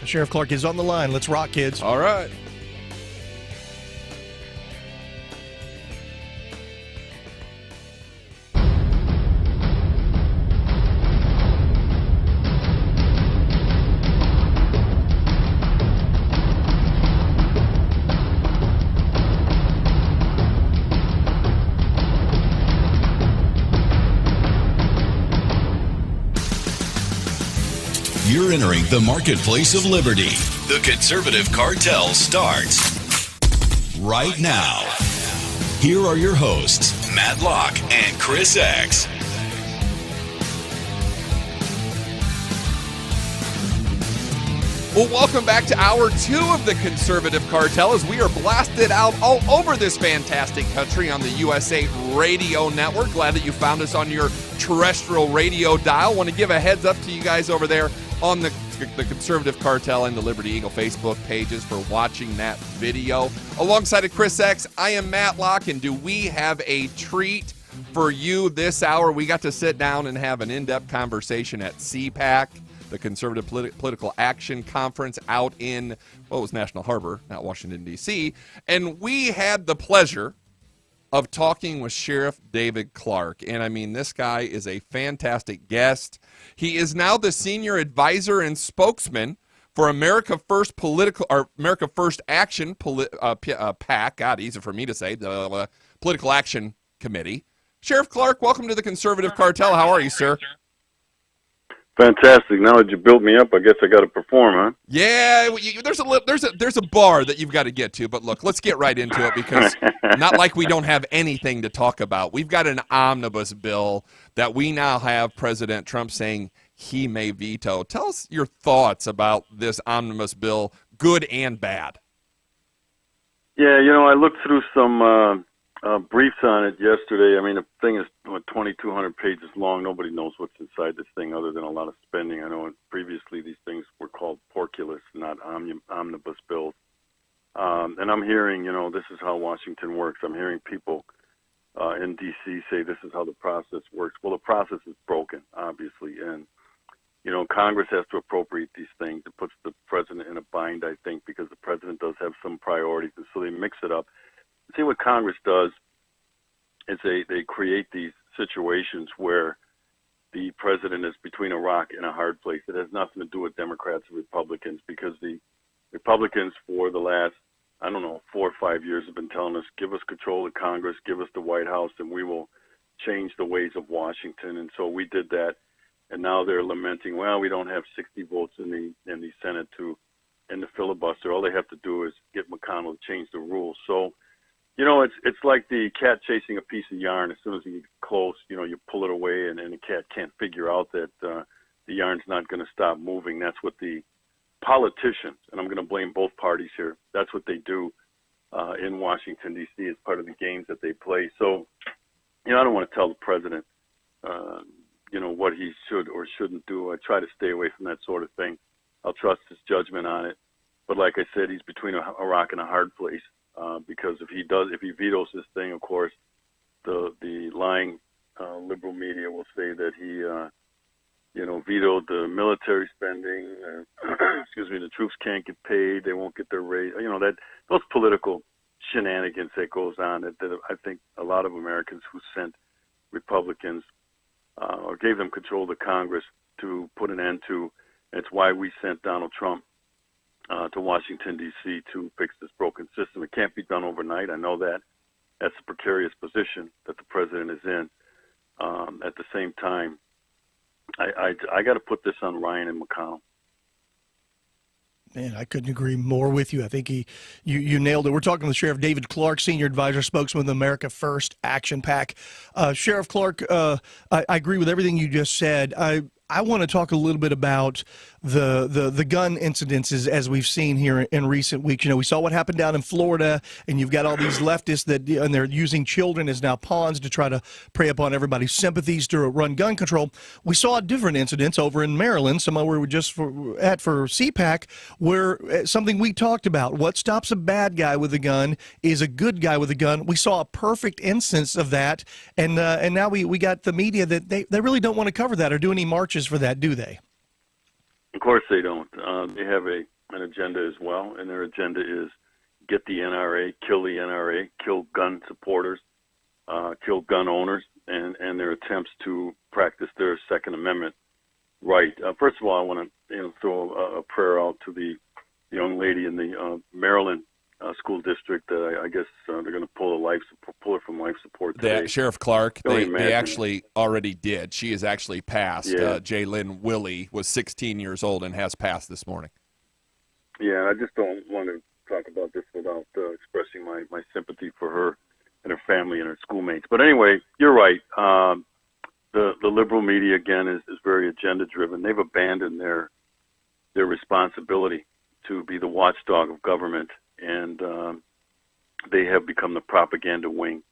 Sheriff Clarke is on the line. Let's rock, kids. All right. You're entering the marketplace of liberty. The conservative cartel starts right now. Here are your hosts, Matt Locke and Chris X. Well, welcome back to Hour 2 of the Conservative Cartel as we are blasted out all over this fantastic country on the USA Radio Network. Glad that you found us on your terrestrial radio dial. Want to give a heads up to you guys over there on the Conservative Cartel and the Liberty Eagle Facebook pages for watching that video. Alongside of Chris X, I am Matt Locke, and do we have a treat for you this hour? We got to sit down and have an in-depth conversation at CPAC, the Conservative Political Action Conference out in, well, it was National Harbor, not Washington, D.C., and we had the pleasure of talking with Sheriff David Clarke. And I mean, this guy is a fantastic guest. He is now the senior advisor and spokesman for America First America First Action PAC. God, easy for me to say, the Political Action Committee. Sheriff Clarke, welcome to the Conservative Cartel. How are you, sir? Fantastic. Now that you built me up, I guess I got to perform, huh? Yeah, there's a bar that you've got to get to. But look, let's get right into it because not like we don't have anything to talk about. We've got an omnibus bill that we now have President Trump saying he may veto. Tell us your thoughts about this omnibus bill, good and bad. Yeah, I looked through some briefs on it yesterday. I mean, the thing is 2,200 pages long. Nobody knows what's inside this thing other than a lot of spending. I know previously these things were called porculus, not omnibus bills. And I'm hearing, this is how Washington works. I'm hearing people in D.C. say this is how the process works. Well, the process is broken, obviously. And, Congress has to appropriate these things. It puts the president in a bind, I think, because the president does have some priorities. And so they mix it up. See, what Congress does is they create these situations where the president is between a rock and a hard place. It has nothing to do with Democrats or Republicans because the Republicans for the last, 4 or 5 years have been telling us, give us control of Congress, give us the White House, and we will change the ways of Washington. And so we did that. And now they're lamenting, well, we don't have 60 votes in the Senate to end the filibuster. All they have to do is get McConnell to change the rules. So, it's like the cat chasing a piece of yarn. As soon as you get close, you pull it away, and the cat can't figure out that the yarn's not going to stop moving. That's what the politicians, and I'm going to blame both parties here, that's what they do in Washington, D.C. as part of the games that they play. So, I don't want to tell the president, what he should or shouldn't do. I try to stay away from that sort of thing. I'll trust his judgment on it. But like I said, he's between a rock and a hard place. Because if he vetoes this thing, of course, the lying liberal media will say that he, vetoed the military spending. The troops can't get paid. They won't get their raise. Those political shenanigans that goes on that I think a lot of Americans who sent Republicans or gave them control of the Congress to put an end to. And it's why we sent Donald Trump to Washington, D.C. to fix this broken system. It can't be done overnight. I know that. That's a precarious position that the president is in. At the same time, I got to put this on Ryan and McConnell. Man, I couldn't agree more with you. I think you nailed it. We're talking with Sheriff David Clarke, Senior Advisor, Spokesman of the America First Action PAC. Sheriff Clarke, I agree with everything you just said. I want to talk a little bit about the gun incidences as we've seen here in recent weeks. We saw what happened down in Florida, and you've got all these leftists and they're using children as now pawns to try to prey upon everybody's sympathies to run gun control. We saw different incidents over in Maryland, somewhere we were just for CPAC, where something we talked about. What stops a bad guy with a gun is a good guy with a gun. We saw a perfect instance of that, and now we got the media that they really don't want to cover that or do any marches for that, do they? Of course they don't. They have an agenda as well, and their agenda is get the NRA, kill the NRA, kill gun supporters, kill gun owners, and their attempts to practice their Second Amendment right. First of all, I want to throw a prayer out to the young lady in the Maryland school district that I guess they're going to pull her from life support today. Sheriff Clarke, they imagine. actually already did. She is actually passed. Yeah. Jaylyn Willie was 16 years old and has passed this morning. Yeah, I just don't want to talk about this without expressing my sympathy for her and her family and her schoolmates. But anyway, you're right. The liberal media, again, is very agenda-driven. They've abandoned their responsibility to be the watchdog of government, and they have become the propaganda wing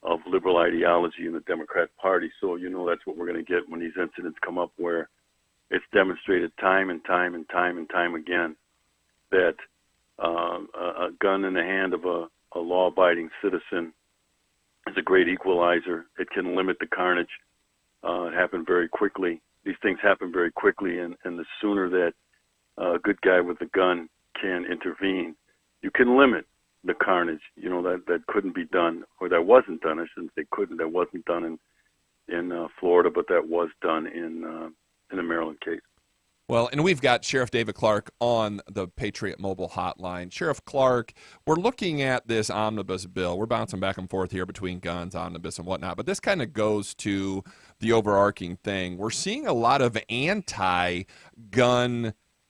of liberal ideology in the Democrat Party. So that's what we're going to get when these incidents come up, where it's demonstrated time and time and time and time again that a gun in the hand of a law-abiding citizen is a great equalizer. It can limit the carnage. It happened very quickly. These things happen very quickly, and the sooner that a good guy with a gun can intervene, you can limit the carnage. That couldn't be done, or that wasn't done. I shouldn't say couldn't. That wasn't done in Florida, but that was done in the Maryland case. Well, and we've got Sheriff David Clarke on the Patriot Mobile Hotline. Sheriff Clarke, we're looking at this Omnibus Bill. We're bouncing back and forth here between guns, omnibus, and whatnot, but this kind of goes to the overarching thing. We're seeing a lot of anti-gun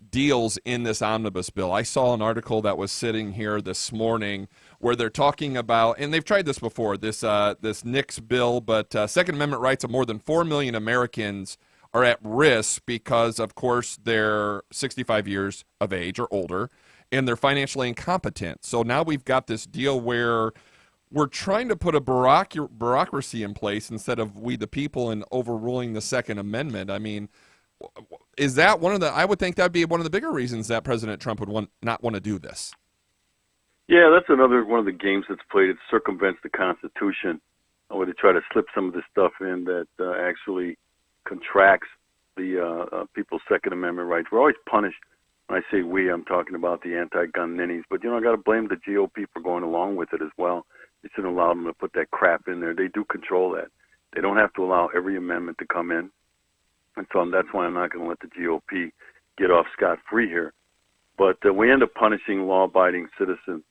deals in this Omnibus Bill. I saw an article that was sitting here this morning where they're talking about, and they've tried this before, this Nix bill, but Second Amendment rights of more than 4 million Americans are at risk because, of course, they're 65 years of age or older, and they're financially incompetent. So now we've got this deal where we're trying to put a bureaucracy in place instead of we the people and overruling the Second Amendment. I mean, is that one of the, I would think that would be one of the bigger reasons that President Trump would not want to do this. Yeah, that's another one of the games that's played. It circumvents the Constitution, where they try to slip some of this stuff in that actually contracts the people's Second Amendment rights. We're always punished. When I say we, I'm talking about the anti-gun ninnies. But, I got to blame the GOP for going along with it as well. They shouldn't allow them to put that crap in there. They do control that. They don't have to allow every amendment to come in. And so that's why I'm not going to let the GOP get off scot-free here. But we end up punishing law-abiding citizens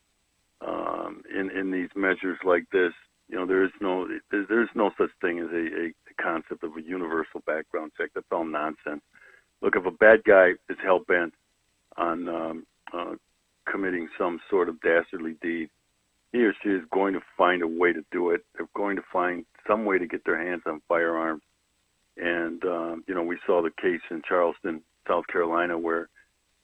in these measures like this. There's no such thing as a concept of a universal background check. That's all nonsense. Look, if a bad guy is hell-bent on committing some sort of dastardly deed, he or she is going to find a way to do it. They're going to find some way to get their hands on firearms. And, we saw the case in Charleston, South Carolina, where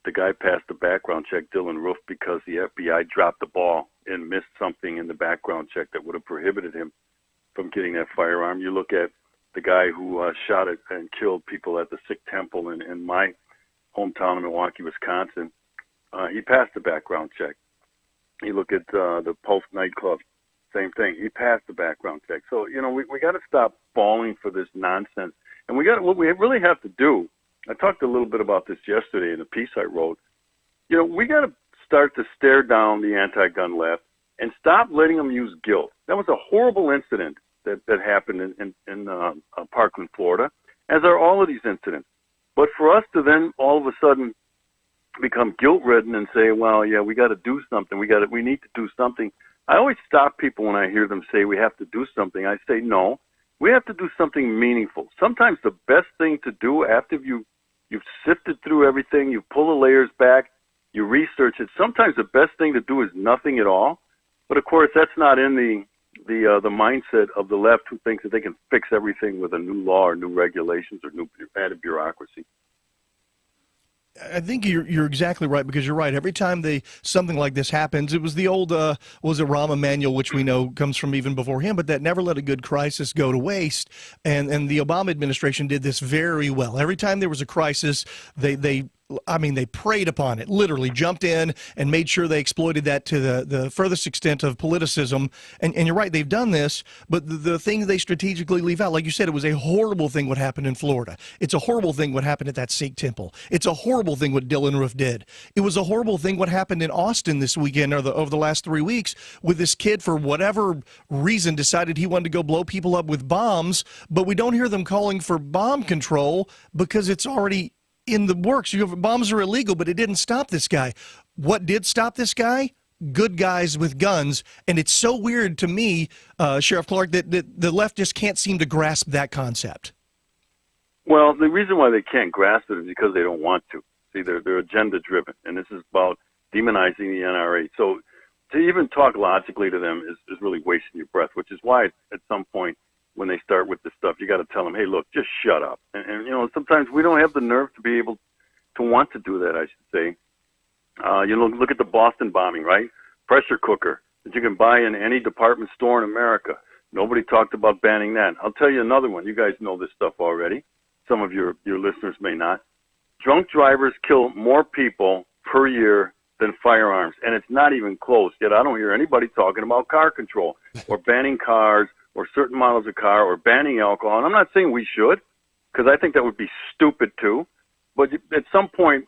the guy passed the background check, Dylan Roof, because the FBI dropped the ball and missed something in the background check that would have prohibited him from getting that firearm. You look at the guy who shot it and killed people at the Sikh temple in my hometown of Milwaukee, Wisconsin. He passed the background check. You look at the Pulse nightclub, same thing. He passed the background check. So, we got to stop falling for this nonsense. And what we really have to do, I talked a little bit about this yesterday in a piece I wrote. We got to start to stare down the anti-gun left and stop letting them use guilt. That was a horrible incident that happened in Parkland, Florida, as are all of these incidents. But for us to then all of a sudden become guilt-ridden and say, well, yeah, we got to do something. We need to do something. I always stop people when I hear them say we have to do something. I say, no, we have to do something meaningful. Sometimes the best thing to do after you've sifted through everything, you pull the layers back, you research it. Sometimes the best thing to do is nothing at all. But of course, that's not in the mindset of the left, who thinks that they can fix everything with a new law or new regulations or new added bureaucracy. I think you're exactly right, because you're right. Every time something like this happens, it was the old was it Rahm Emanuel, which we know comes from even before him, but that never let a good crisis go to waste. And the Obama administration did this very well. Every time there was a crisis, they I mean, they preyed upon it, literally jumped in and made sure they exploited that to the furthest extent of politicism. And you're right, they've done this, but the thing they strategically leave out, like you said, it was a horrible thing what happened in Florida. It's a horrible thing what happened at that Sikh temple. It's a horrible thing what Dylan Roof did. It was a horrible thing what happened in Austin this weekend or over the last 3 weeks with this kid, for whatever reason, decided he wanted to go blow people up with bombs, but we don't hear them calling for bomb control because it's already in the works. Bombs are illegal, but it didn't stop this guy. What did stop this guy? Good guys with guns. And it's so weird to me, Sheriff Clarke, that the left just can't seem to grasp that concept. Well, the reason why they can't grasp it is because they don't want to. See, they're agenda-driven, and this is about demonizing the NRA. So to even talk logically to them is really wasting your breath, which is why at some point when they start with this stuff, you got to tell them, hey, look, just shut up. And sometimes we don't have the nerve to be able to want to do that, I should say. Look at the Boston bombing, right? Pressure cooker that you can buy in any department store in America. Nobody talked about banning that. I'll tell you another one. You guys know this stuff already. Some of your listeners may not. Drunk drivers kill more people per year than firearms, and it's not even close. Yet I don't hear anybody talking about car control or banning cars or certain models of car or banning alcohol. And I'm not saying we should, because I think that would be stupid too. But at some point,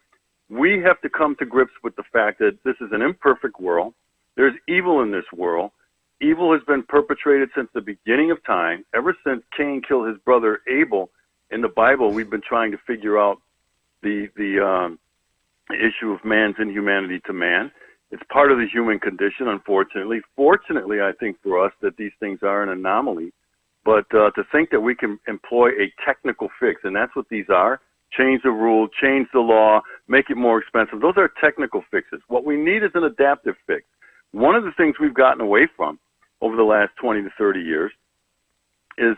we have to come to grips with the fact that this is an imperfect world. There's evil in this world. Evil has been perpetrated since the beginning of time. Ever since Cain killed his brother Abel in the Bible, we've been trying to figure out the issue of man's inhumanity to man. It's part of the human condition, unfortunately. Fortunately, I think for us that these things are an anomaly. But to think that we can employ a technical fix, and that's what these are, change the rule, change the law, make it more expensive, those are technical fixes. What we need is an adaptive fix. One of the things we've gotten away from over the last 20 to 30 years is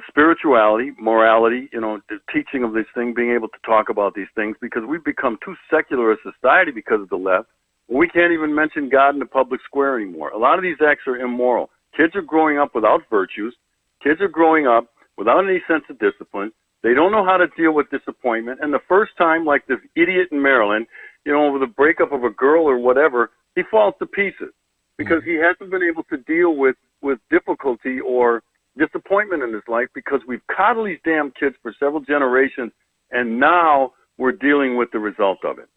spirituality, morality, the teaching of this thing, being able to talk about these things, because we've become too secular a society because of the left. We can't even mention God in the public square anymore. A lot of these acts are immoral. Kids are growing up without virtues. Kids are growing up without any sense of discipline. They don't know how to deal with disappointment. And the first time, like this idiot in Maryland, over the breakup of a girl or whatever, he falls to pieces because he hasn't been able to deal with difficulty or disappointment in his life, because we've coddled these damn kids for several generations, and now we're dealing with the result of it.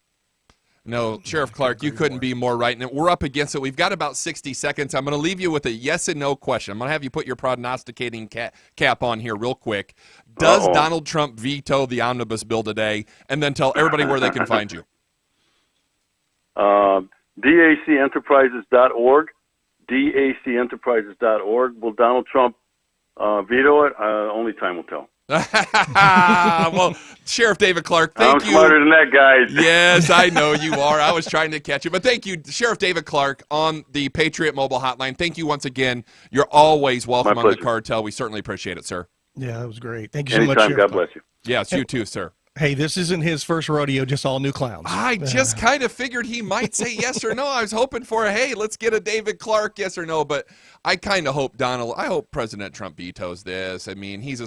No, Sheriff Clarke, you couldn't be more right. And we're up against it. We've got about 60 seconds. I'm going to leave you with a yes and no question. I'm going to have you put your prognosticating cap on here real quick. Does Donald Trump veto the Omnibus Bill today? And then tell everybody where they can find you. DACenterprises.org. DACenterprises.org. Will Donald Trump veto it? Only time will tell. Well, Sheriff David Clarke, thank you. I'm smarter than that, guys. Yes, I know you are. I was trying to catch you. But thank you, Sheriff David Clarke on the Patriot Mobile Hotline. Thank you once again. You're always welcome on the Cartel. We certainly appreciate it, sir. Yeah, that was great. Thank you so much, Anytime. God bless you. Yes, you too, sir. Hey, this isn't his first rodeo, just all new clowns. I just kind of figured he might say yes or no. I was hoping for hey, let's get a David Clarke yes or no, but I kind of hope I hope President Trump vetoes this. I mean, he's a